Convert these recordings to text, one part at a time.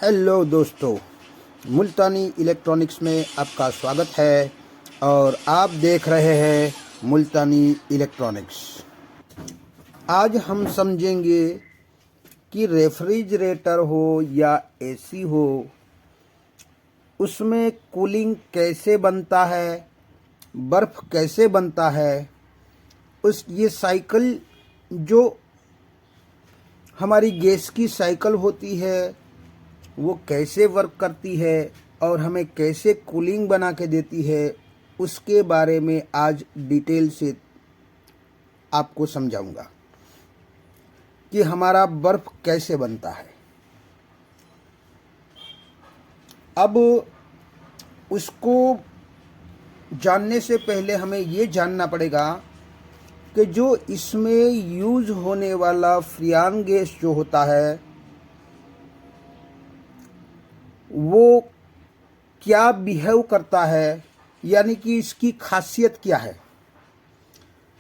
Hello दोस्तों, मुल्तानी electronics में आपका स्वागत है और आप देख रहे हैं मुल्तानी इलेक्ट्रॉनिक्स। आज हम समझेंगे कि रेफ्रिजरेटर हो या एसी हो, उसमें कूलिंग कैसे बनता है, बर्फ़ कैसे बनता है, ये साइकिल जो हमारी गैस की साइकिल होती है वो कैसे वर्क करती है और हमें कैसे कूलिंग बना के देती है, उसके बारे में आज डिटेल से आपको समझाऊंगा कि हमारा बर्फ़ कैसे बनता है। अब उसको जानने से पहले हमें ये जानना पड़ेगा कि जो इसमें यूज़ होने वाला फ्रियान गैस जो होता है वो क्या बिहेव करता है, यानी कि इसकी खासियत क्या है।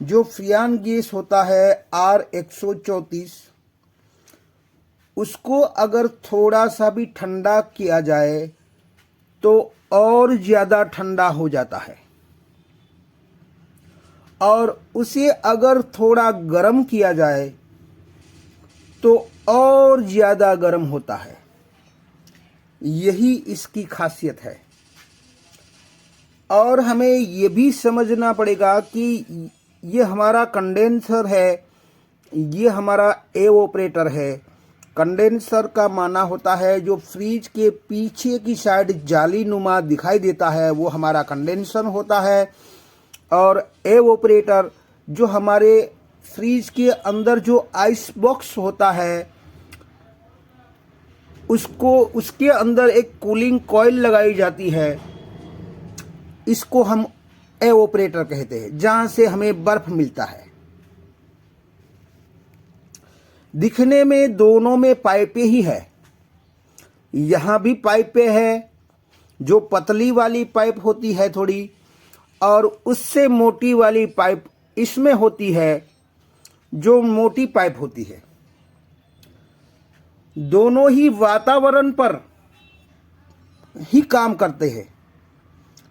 जो फ्रियान गैस होता है R134, उसको अगर थोड़ा सा भी ठंडा किया जाए तो और ज़्यादा ठंडा हो जाता है, और उसे अगर थोड़ा गर्म किया जाए तो और ज़्यादा गर्म होता है। यही इसकी खासियत है। और हमें ये भी समझना पड़ेगा कि ये हमारा कंडेंसर है, ये हमारा एवोपरेटर है। कंडेंसर का माना होता है जो फ्रिज के पीछे की साइड जाली नुमा दिखाई देता है, वो हमारा कंडेंसर होता है। और एवोपरेटर जो हमारे फ्रिज के अंदर जो आइस बॉक्स होता है उसके अंदर एक कूलिंग कॉइल लगाई जाती है, इसको हम एवोपरेटर कहते हैं, जहां से हमें बर्फ मिलता है। दिखने में दोनों में पाइपें ही है। यहां भी पाइपें है, जो पतली वाली पाइप होती है थोड़ी, और उससे मोटी वाली पाइप इसमें होती है, जो मोटी पाइप होती है। दोनों ही वातावरण पर ही काम करते हैं,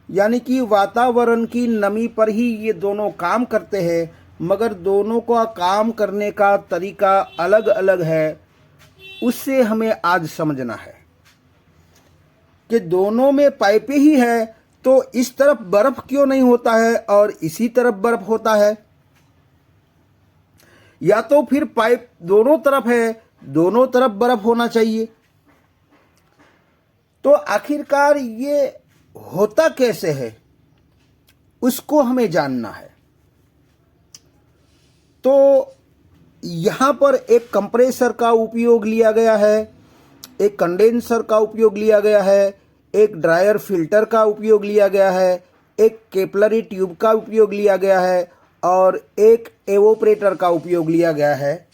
यानी कि वातावरण की नमी पर ही ये दोनों काम करते हैं, मगर दोनों का काम करने का तरीका अलग अलग है। उससे हमें आज समझना है कि दोनों में पाइपें ही है, तो इस तरफ बर्फ क्यों नहीं होता है और इसी तरफ बर्फ होता है। या तो फिर पाइप दोनों तरफ है, दोनों तरफ बर्फ होना चाहिए। तो आखिरकार ये होता कैसे है, उसको हमें जानना है। तो यहां पर एक कंप्रेसर का उपयोग लिया गया है, एक कंडेंसर का उपयोग लिया गया है, एक ड्रायर फिल्टर का उपयोग लिया गया है, एक कैपिलरी ट्यूब का उपयोग लिया गया है और एक एवोपरेटर का उपयोग लिया गया है।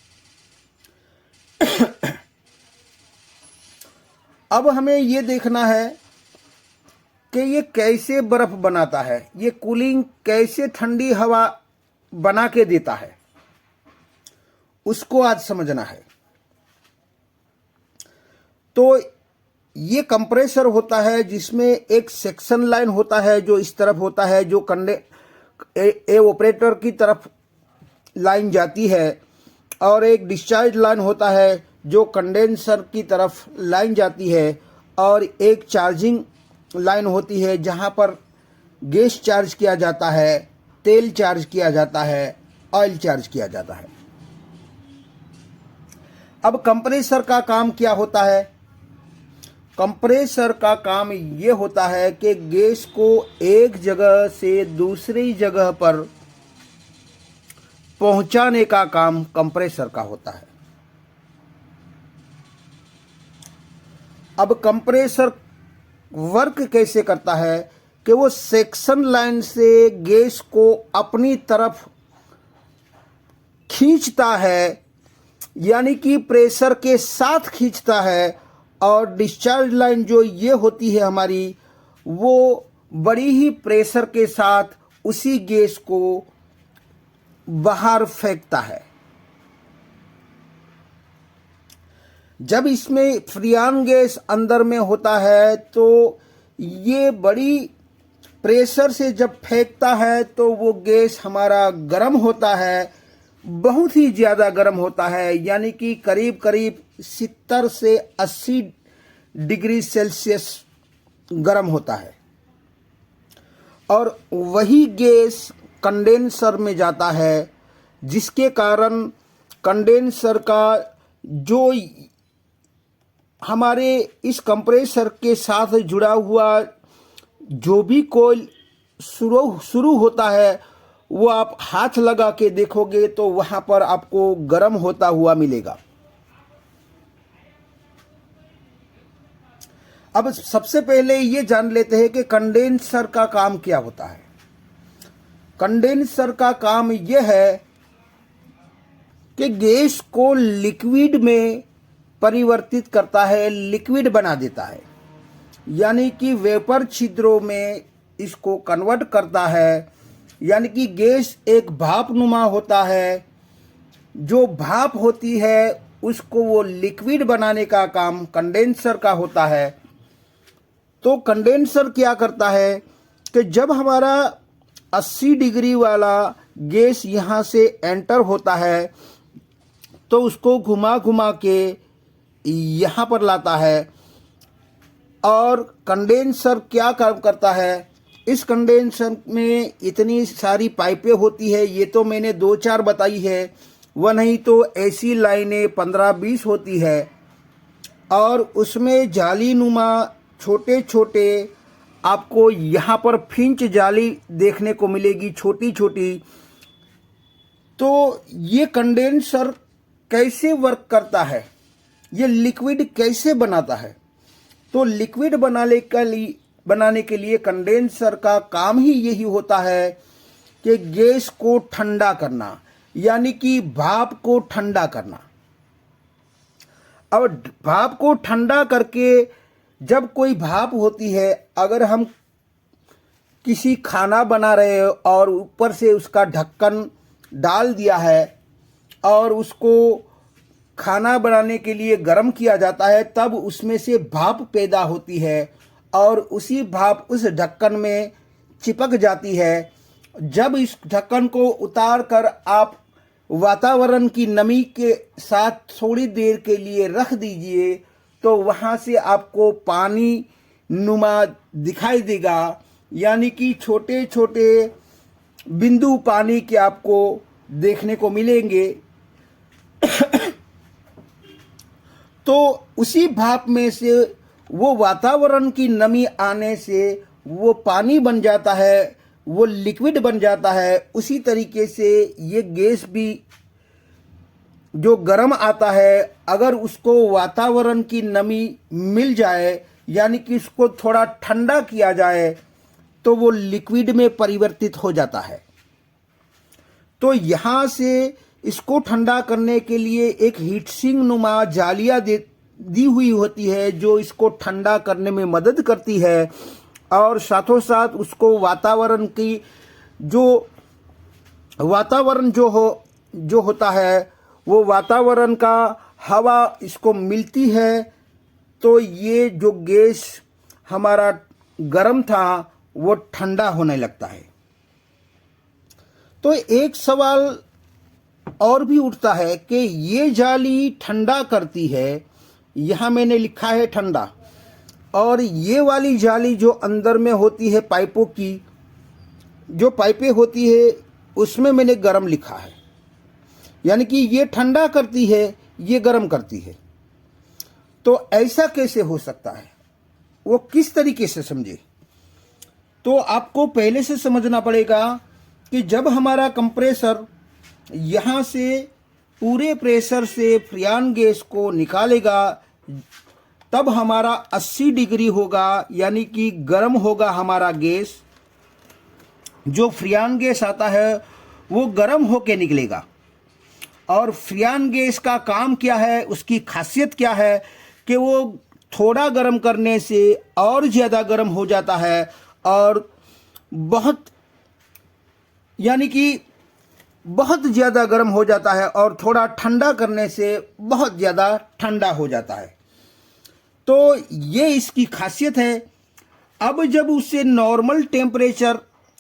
अब हमें ये देखना है कि ये कैसे बर्फ बनाता है, ये कूलिंग कैसे ठंडी हवा बना के देता है, उसको आज समझना है। तो ये कंप्रेसर होता है जिसमें एक सेक्शन लाइन होता है जो इस तरफ होता है, जो एवोपरेटर की तरफ लाइन जाती है, और एक डिस्चार्ज लाइन होता है जो कंडेंसर की तरफ लाइन जाती है, और एक चार्जिंग लाइन होती है जहां पर गैस चार्ज किया जाता है, तेल चार्ज किया जाता है, ऑयल चार्ज किया जाता है। अब कंप्रेसर का काम क्या होता है? कंप्रेसर का काम ये होता है कि गैस को एक जगह से दूसरी जगह पर पहुंचाने का काम कंप्रेसर का होता है। अब कंप्रेसर वर्क कैसे करता है कि वो सेक्शन लाइन से गैस को अपनी तरफ खींचता है, यानी कि प्रेशर के साथ खींचता है, और डिस्चार्ज लाइन जो ये होती है हमारी, वो बड़ी ही प्रेशर के साथ उसी गैस को बाहर फेंकता है। जब इसमें फ्रियान गैस अंदर में होता है तो ये बड़ी प्रेशर से जब फेंकता है तो वो गैस हमारा गर्म होता है, बहुत ही ज़्यादा गर्म होता है, यानी कि करीब करीब 70 से 80 डिग्री सेल्सियस गर्म होता है। और वही गैस कंडेंसर में जाता है, जिसके कारण कंडेंसर का जो हमारे इस कंप्रेसर के साथ जुड़ा हुआ जो भी कोयल शुरू होता है, वो आप हाथ लगा के देखोगे तो वहाँ पर आपको गर्म होता हुआ मिलेगा। अब सबसे पहले ये जान लेते हैं कि कंडेंसर का काम क्या होता है। कंडेंसर का काम यह है कि गैस को लिक्विड में परिवर्तित करता है, लिक्विड बना देता है, यानी कि वेपर छिद्रों में इसको कन्वर्ट करता है। यानी कि गैस एक भाप नुमा होता है, जो भाप होती है उसको वो लिक्विड बनाने का काम कंडेंसर का होता है। तो कंडेंसर क्या करता है कि जब हमारा 80 डिग्री वाला गैस यहाँ से एंटर होता है तो उसको घुमा घुमा के यहाँ पर लाता है। और कंडेंसर क्या काम करता है, इस कंडेंसर में इतनी सारी पाइपें होती है, ये तो मैंने 2-4 बताई है, वह नहीं तो ऐसी लाइनें 15-20 होती है। और उसमें जाली नुमा छोटे छोटे आपको यहाँ पर फिंच जाली देखने को मिलेगी, छोटी छोटी। तो ये कंडेंसर कैसे वर्क करता है, ये लिक्विड कैसे बनाता है? तो लिक्विड बनाने के लिए कंडेंसर का काम ही यही होता है कि गैस को ठंडा करना, यानी कि भाप को ठंडा करना। अब भाप को ठंडा करके जब कोई भाप होती है, अगर हम किसी खाना बना रहे हो और ऊपर से उसका ढक्कन डाल दिया है और उसको खाना बनाने के लिए गर्म किया जाता है, तब उसमें से भाप पैदा होती है और उसी भाप उस ढक्कन में चिपक जाती है। जब इस ढक्कन को उतार कर आप वातावरण की नमी के साथ थोड़ी देर के लिए रख दीजिए तो वहाँ से आपको पानी नुमा दिखाई देगा, यानी कि छोटे छोटे बिंदु पानी के आपको देखने को मिलेंगे। तो उसी भाप में से वो वातावरण की नमी आने से वो पानी बन जाता है, वो लिक्विड बन जाता है। उसी तरीके से ये गैस भी जो गर्म आता है, अगर उसको वातावरण की नमी मिल जाए, यानी कि उसको थोड़ा ठंडा किया जाए, तो वो लिक्विड में परिवर्तित हो जाता है। तो यहाँ से इसको ठंडा करने के लिए एक हीट सिंक नुमा जालियाँ दी हुई होती है, जो इसको ठंडा करने में मदद करती है। और साथों साथ उसको वातावरण की वातावरण जो होता है, वो वातावरण का हवा इसको मिलती है, तो ये जो गैस हमारा गर्म था वो ठंडा होने लगता है। तो एक सवाल और भी उठता है कि ये जाली ठंडा करती है, यहाँ मैंने लिखा है ठंडा, और ये वाली जाली जो अंदर में होती है पाइपों की जो पाइपें होती है उसमें मैंने गर्म लिखा है, यानी कि ये ठंडा करती है, ये गर्म करती है। तो ऐसा कैसे हो सकता है, वो किस तरीके से समझे? तो आपको पहले से समझना पड़ेगा कि जब हमारा कंप्रेसर यहाँ से पूरे प्रेशर से फ्रियान गैस को निकालेगा, तब हमारा 80 डिग्री होगा, यानी कि गर्म होगा हमारा गैस। जो फ्रियान गैस आता है वो गर्म होके निकलेगा। और फ्रियान गैस का काम क्या है, उसकी खासियत क्या है कि वो थोड़ा गर्म करने से और ज़्यादा गर्म हो जाता है और बहुत, यानी कि बहुत ज़्यादा गर्म हो जाता है और थोड़ा ठंडा करने से बहुत ज़्यादा ठंडा हो जाता है। तो ये इसकी खासियत है। अब जब उसे नॉर्मल टेम्परेचर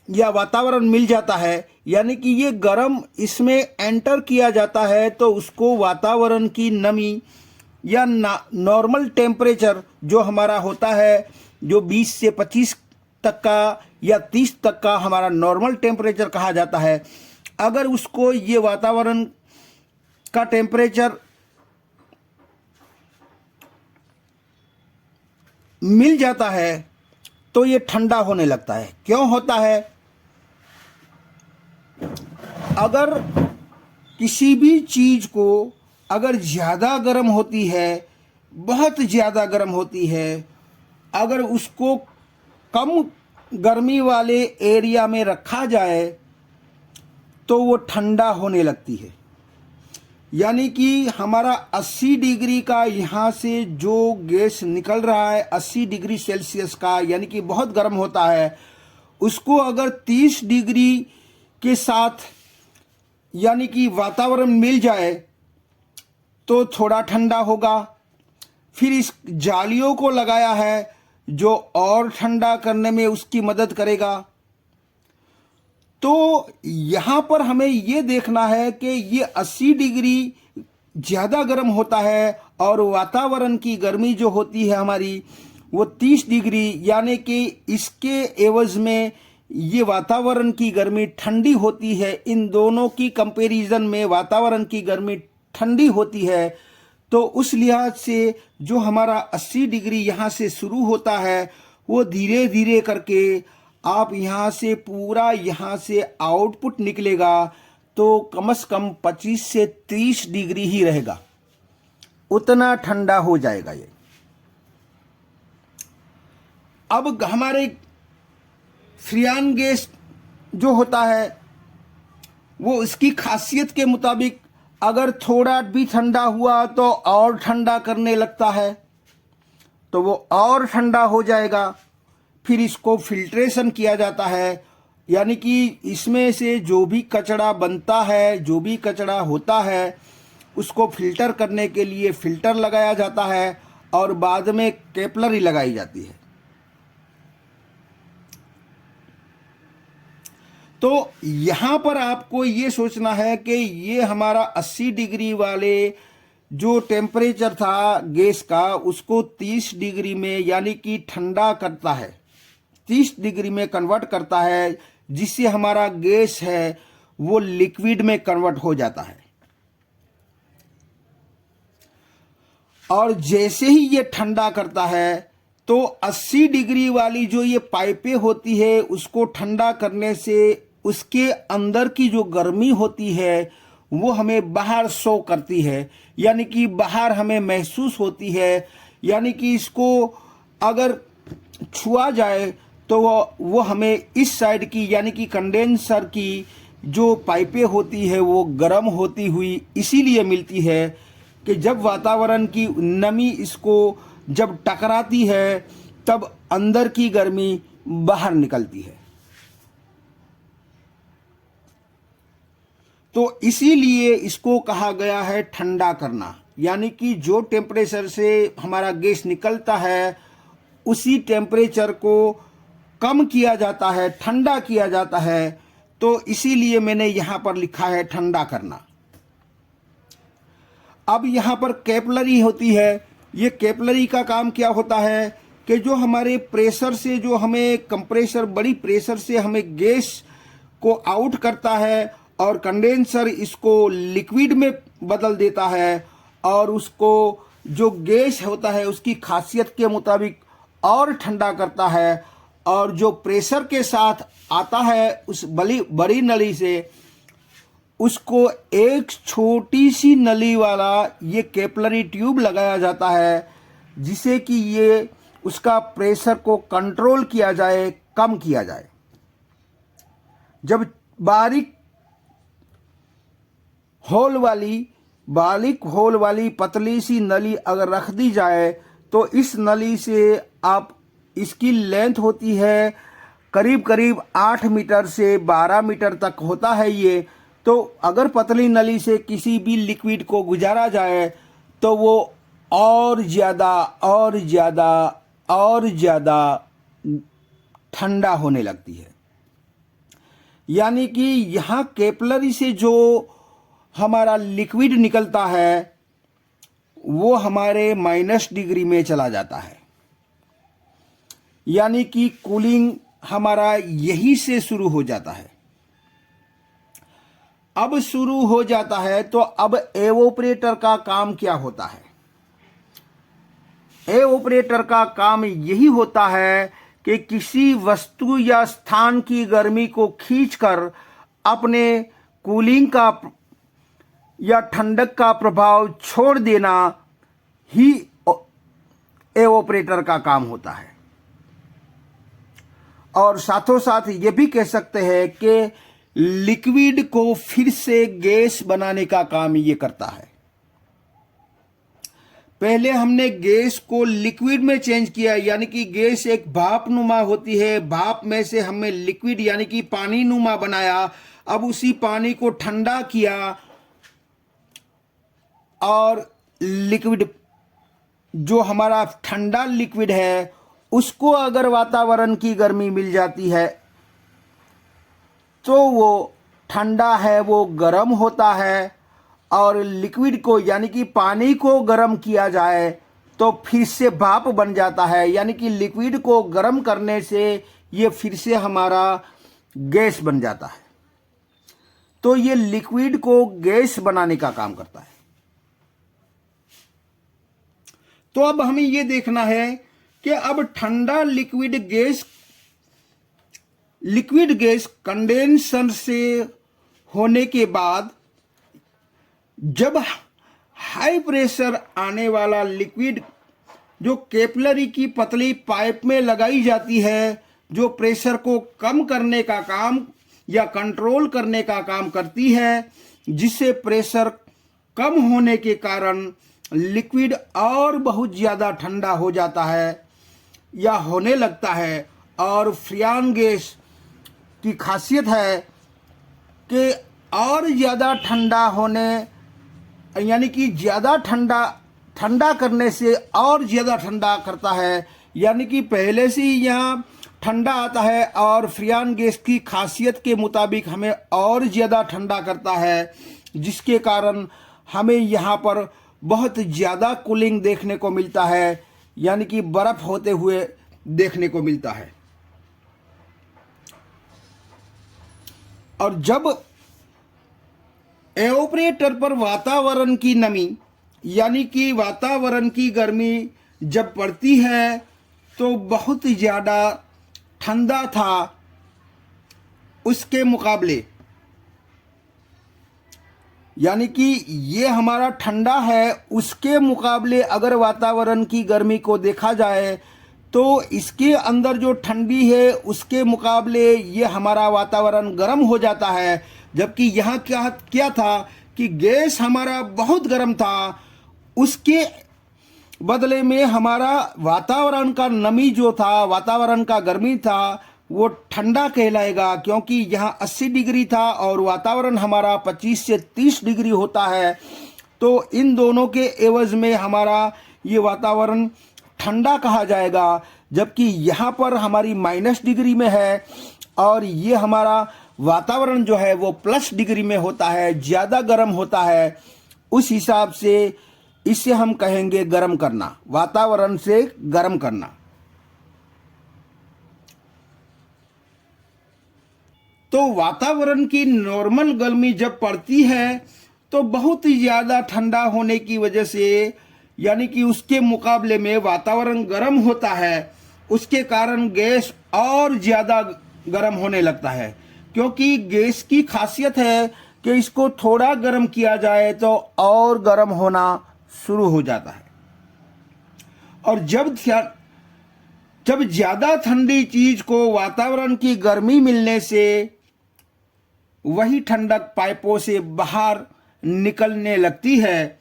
या वातावरण मिल जाता है, यानी कि ये गर्म इसमें एंटर किया जाता है, तो उसको वातावरण की नमी या नॉर्मल टेम्परेचर जो हमारा होता है, जो 20 से 25 तक का या 30 तक का हमारा नॉर्मल टेम्परेचर कहा जाता है, अगर उसको ये वातावरण का टेम्परेचर मिल जाता है तो ये ठंडा होने लगता है। क्यों होता है? अगर किसी भी चीज़ को अगर ज़्यादा गर्म होती है, बहुत ज़्यादा गर्म होती है, अगर उसको कम गर्मी वाले एरिया में रखा जाए तो वो ठंडा होने लगती है। यानी कि हमारा 80 डिग्री का यहाँ से जो गैस निकल रहा है 80 डिग्री सेल्सियस का, यानी कि बहुत गर्म होता है, उसको अगर 30 डिग्री के साथ यानी कि वातावरण मिल जाए तो थोड़ा ठंडा होगा। फिर इस जालियों को लगाया है जो और ठंडा करने में उसकी मदद करेगा। तो यहाँ पर हमें ये देखना है कि ये 80 डिग्री ज़्यादा गर्म होता है और वातावरण की गर्मी जो होती है हमारी वो 30 डिग्री, यानी कि इसके एवज में ये वातावरण की गर्मी ठंडी होती है। इन दोनों की कंपैरिजन में वातावरण की गर्मी ठंडी होती है। तो उस लिहाज से जो हमारा 80 डिग्री यहाँ से शुरू होता है वो धीरे धीरे करके आप यहाँ से पूरा यहाँ से आउटपुट निकलेगा तो कम से कम 25 से 30 डिग्री ही रहेगा, उतना ठंडा हो जाएगा ये। अब हमारे फ्रियान गैस जो होता है वो इसकी खासियत के मुताबिक अगर थोड़ा भी ठंडा हुआ तो और ठंडा करने लगता है, तो वो और ठंडा हो जाएगा। फिर इसको फिल्ट्रेशन किया जाता है, यानी कि इसमें से जो भी कचरा बनता है, जो भी कचरा होता है, उसको फिल्टर करने के लिए फिल्टर लगाया जाता है और बाद में कैपलरी लगाई जाती है। तो यहाँ पर आपको ये सोचना है कि ये हमारा 80 डिग्री वाले जो टेम्परेचर था गैस का उसको 30 डिग्री में यानी कि ठंडा करता है, 30 डिग्री में कन्वर्ट करता है, जिससे हमारा गैस है वो लिक्विड में कन्वर्ट हो जाता है। और जैसे ही ये ठंडा करता है तो 80 डिग्री वाली जो ये पाइपें होती है उसको ठंडा करने से उसके अंदर की जो गर्मी होती है वो हमें बाहर शो करती है, यानी कि बाहर हमें महसूस होती है। यानी कि इसको अगर छुआ जाए तो वो हमें इस साइड की यानी कि कंडेंसर की जो पाइपें होती है वो गर्म होती हुई इसीलिए मिलती है कि जब वातावरण की नमी इसको जब टकराती है तब अंदर की गर्मी बाहर निकलती है। तो इसीलिए इसको कहा गया है ठंडा करना, यानी कि जो टेम्परेचर से हमारा गैस निकलता है उसी टेम्परेचर को कम किया जाता है, ठंडा किया जाता है। तो इसीलिए मैंने यहाँ पर लिखा है ठंडा करना। अब यहाँ पर कैपलरी होती है। ये कैपलरी का काम क्या होता है कि जो हमारे प्रेशर से जो हमें कंप्रेसर बड़ी प्रेशर से हमें गैस को आउट करता है और कंडेंसर इसको लिक्विड में बदल देता है और उसको जो गैस होता है उसकी खासियत के मुताबिक और ठंडा करता है। और जो प्रेशर के साथ आता है उस बड़ी नली से उसको एक छोटी सी नली वाला ये कैपलरी ट्यूब लगाया जाता है, जिसे कि ये उसका प्रेशर को कंट्रोल किया जाए, कम किया जाए। जब बारीक होल वाली पतली सी नली अगर रख दी जाए तो इस नली से आप इसकी लेंथ होती है करीब करीब 8 मीटर से 12 मीटर तक होता है ये। तो अगर पतली नली से किसी भी लिक्विड को गुजारा जाए तो वो और ज़्यादा ठंडा होने लगती है। यानी कि यहाँ कैपिलरी से जो हमारा लिक्विड निकलता है वो हमारे -डिग्री में चला जाता है। यानी कि कूलिंग हमारा यही से शुरू हो जाता है। अब शुरू हो जाता है तो अब एवोपरेटर का काम क्या होता है? एवोपरेटर का काम यही होता है कि किसी वस्तु या स्थान की गर्मी को खींचकर अपने कूलिंग का या ठंडक का प्रभाव छोड़ देना ही एवोपरेटर का काम होता है। और साथों साथ ये भी कह सकते हैं कि लिक्विड को फिर से गैस बनाने का काम ये करता है। पहले हमने गैस को लिक्विड में चेंज किया, यानी कि गैस एक भाप नुमा होती है, भाप में से हमने लिक्विड यानी कि पानी नुमा बनाया। अब उसी पानी को ठंडा किया और लिक्विड जो हमारा ठंडा लिक्विड है उसको अगर वातावरण की गर्मी मिल जाती है तो वो ठंडा है, वो गर्म होता है। और लिक्विड को यानी कि पानी को गर्म किया जाए तो फिर से भाप बन जाता है, यानी कि लिक्विड को गर्म करने से ये फिर से हमारा गैस बन जाता है। तो ये लिक्विड को गैस बनाने का काम करता है। तो अब हमें ये देखना है कि अब ठंडा लिक्विड गैस कंडेंसर से होने के बाद जब हाई प्रेशर आने वाला लिक्विड जो कैपिलरी की पतली पाइप में लगाई जाती है, जो प्रेशर को कम करने का काम या कंट्रोल करने का काम करती है, जिससे प्रेशर कम होने के कारण लिक्विड और बहुत ज़्यादा ठंडा हो जाता है या होने लगता है। और फ्रियान गैस की खासियत है कि और ज़्यादा ठंडा होने यानी कि ज़्यादा ठंडा करने से और ज़्यादा ठंडा करता है, यानी कि पहले से ही यहाँ ठंडा आता है और फ्रियान गैस की खासियत के मुताबिक हमें और ज़्यादा ठंडा करता है, जिसके कारण हमें यहाँ पर बहुत ज़्यादा कूलिंग देखने को मिलता है, यानी कि बर्फ़ होते हुए देखने को मिलता है। और जब एवोपरेटर पर वातावरण की नमी यानी कि वातावरण की गर्मी जब पड़ती है तो बहुत ज़्यादा ठंडा था उसके मुकाबले, यानी कि ये हमारा ठंडा है उसके मुकाबले अगर वातावरण की गर्मी को देखा जाए तो इसके अंदर जो ठंडी है उसके मुकाबले ये हमारा वातावरण गर्म हो जाता है। जबकि यहाँ क्या था कि गैस हमारा बहुत गर्म था, उसके बदले में हमारा वातावरण का नमी जो था, वातावरण का गर्मी था, वो ठंडा कहलाएगा, क्योंकि यहाँ 80 डिग्री था और वातावरण हमारा 25 से 30 डिग्री होता है। तो इन दोनों के एवज में हमारा ये वातावरण ठंडा कहा जाएगा, जबकि यहाँ पर हमारी -डिग्री में है और ये हमारा वातावरण जो है वो +डिग्री में होता है, ज़्यादा गर्म होता है। उस हिसाब से इसे हम कहेंगे गर्म करना, वातावरण से गर्म करना। तो वातावरण की नॉर्मल गर्मी जब पड़ती है तो बहुत ही ज़्यादा ठंडा होने की वजह से, यानी कि उसके मुकाबले में वातावरण गर्म होता है, उसके कारण गैस और ज़्यादा गर्म होने लगता है। क्योंकि गैस की खासियत है कि इसको थोड़ा गर्म किया जाए तो और गर्म होना शुरू हो जाता है। और जब ज़्यादा ठंडी चीज़ को वातावरण की गर्मी मिलने से वही ठंडक पाइपों से बाहर निकलने लगती है,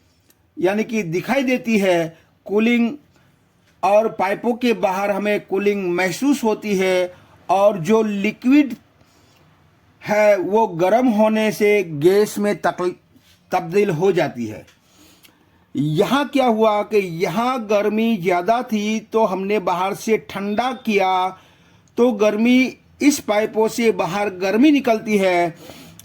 यानी कि दिखाई देती है कूलिंग, और पाइपों के बाहर हमें कूलिंग महसूस होती है। और जो लिक्विड है वो गर्म होने से गैस में तब्दील हो जाती है। यहाँ क्या हुआ कि यहाँ गर्मी ज़्यादा थी तो हमने बाहर से ठंडा किया, तो गर्मी इस पाइपों से बाहर गर्मी निकलती है,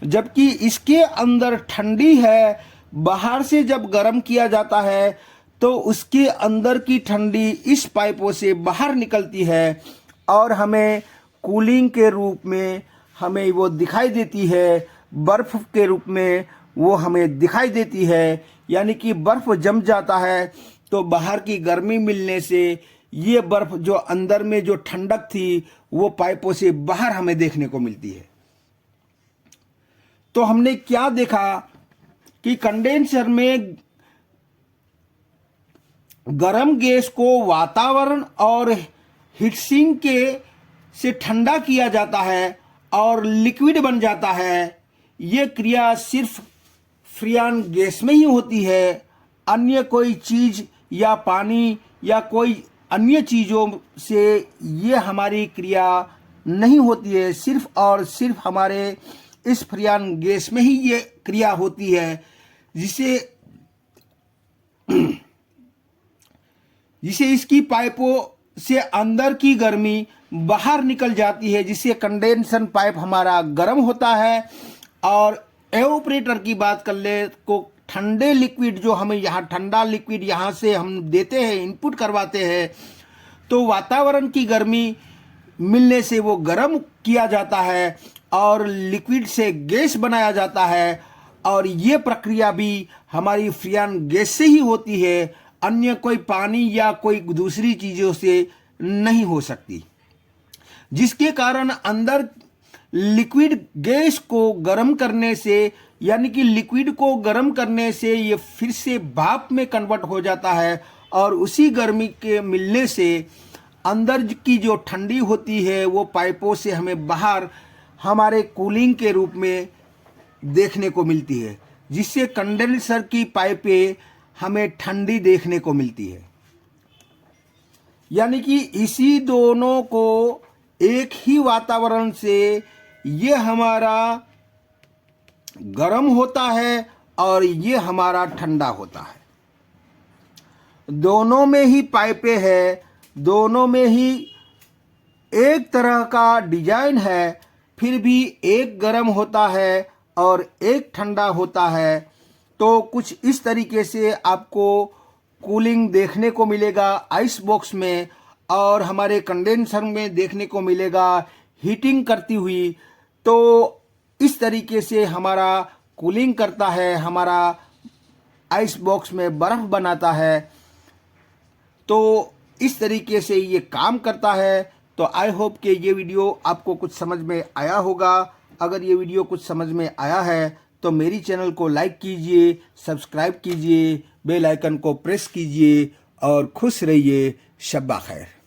जबकि इसके अंदर ठंडी है। बाहर से जब गर्म किया जाता है तो उसके अंदर की ठंडी इस पाइपों से बाहर निकलती है और हमें कूलिंग के रूप में हमें वो दिखाई देती है, बर्फ़ के रूप में वो हमें दिखाई देती है। यानी कि बर्फ़ जम जाता है तो बाहर की गर्मी मिलने से ये बर्फ़ जो अंदर में जो ठंडक थी वो पाइपों से बाहर हमें देखने को मिलती है। तो हमने क्या देखा कि कंडेंसर में गर्म गैस को वातावरण और हीटसिंक के से ठंडा किया जाता है और लिक्विड बन जाता है। ये क्रिया सिर्फ फ्रियान गैस में ही होती है, अन्य कोई चीज़ या पानी या कोई अन्य चीज़ों से ये हमारी क्रिया नहीं होती है। सिर्फ और सिर्फ हमारे इस फ्रियान गैस में ही ये क्रिया होती है, जिसे इसकी पाइपों से अंदर की गर्मी बाहर निकल जाती है, जिससे कंडेंसर पाइप हमारा गर्म होता है। और एवापोरेटर की बात कर ले को ठंडे लिक्विड जो हमें यहाँ ठंडा लिक्विड यहाँ से हम देते हैं, इनपुट करवाते हैं, तो वातावरण की गर्मी मिलने से वो गर्म किया जाता है और लिक्विड से गैस बनाया जाता है। और ये प्रक्रिया भी हमारी फ्रियान गैस से ही होती है, अन्य कोई पानी या कोई दूसरी चीज़ों से नहीं हो सकती, जिसके कारण अंदर लिक्विड गैस को गर्म करने से, यानी कि लिक्विड को गर्म करने से ये फिर से भाप में कन्वर्ट हो जाता है और उसी गर्मी के मिलने से अंदर की जो ठंडी होती है वो पाइपों से हमें बाहर हमारे कूलिंग के रूप में देखने को मिलती है, जिससे कंडेंसर की पाइपें हमें ठंडी देखने को मिलती है। यानी कि इसी दोनों को एक ही वातावरण से ये हमारा गर्म होता है और ये हमारा ठंडा होता है। दोनों में ही पाइपें है, दोनों में ही एक तरह का डिजाइन है, फिर भी एक गर्म होता है और एक ठंडा होता है। तो कुछ इस तरीके से आपको कूलिंग देखने को मिलेगा आइस बॉक्स में, और हमारे कंडेंसर में देखने को मिलेगा हीटिंग करती हुई। तो इस तरीके से हमारा कूलिंग करता है, हमारा आइस बॉक्स में बर्फ़ बनाता है। तो इस तरीके से ये काम करता है। तो आई होप कि ये वीडियो आपको कुछ समझ में आया होगा। अगर ये वीडियो कुछ समझ में आया है तो मेरी चैनल को लाइक कीजिए, सब्सक्राइब कीजिए, बेल आइकन को प्रेस कीजिए और खुश रहिए। शब्बा खैर।